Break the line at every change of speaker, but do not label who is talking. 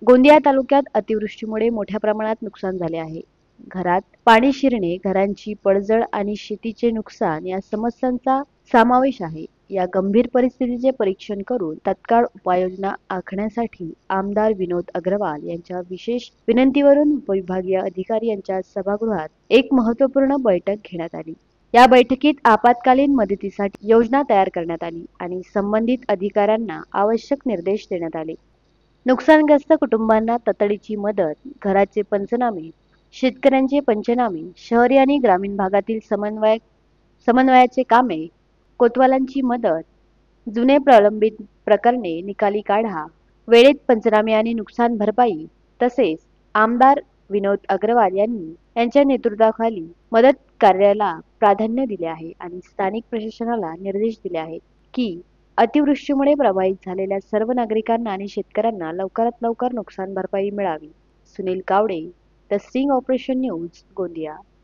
गोंदिया तालुक्यात अतिवृष्टीमुळे मोठ्या प्रमाणात नुकसान झाले आहे. घरात पाणी शिरणे, घरांची पडझड आणि शेतीचे नुकसान या समस्यांचा समावेश आहे. या गंभीर परिस्थितीचे परीक्षण करून तत्काळ उपाययोजना आखण्यासाठी आमदार विनोद अग्रवाल यांच्या विशेष विनंतीवरून उपविभागीय अधिकारी यांच्या सभागृहात एक महत्त्वपूर्ण बैठक घेण्यात आली. या बैठकीत आपत्कालीन मदतीसाठी योजना तयार करण्यात आली आणि संबंधित अधिकाऱ्यांना आवश्यक निर्देश देण्यात आले. नुकसानग्रस्त कुटुंबांना तातडीची मदत, घराचे पंचनामे, शेतकऱ्यांचे पंचनामे, शहरी आणि ग्रामीण भागातील समन्वयाचे कामे, कोतवालांची मदत, जुने प्रलंबित प्रकरणे निकाली काढा, वेळेत पंचनामे आणि नुकसान भरपाई, तसेच आमदार विनोद अग्रवाल यांच्या नेतृत्वाखाली मदत कार्याला प्राधान्य दिले आहे आणि स्थानिक प्रशासनाला निर्देश दिले आहेत की अतिवृष्टीमुळे प्रभावित झालेल्या सर्व नागरिकांना आणि शेतकऱ्यांना लवकरात लवकर नुकसान भरपाई मिळावी. Sunil Kawade, the sting operation news, Gondia.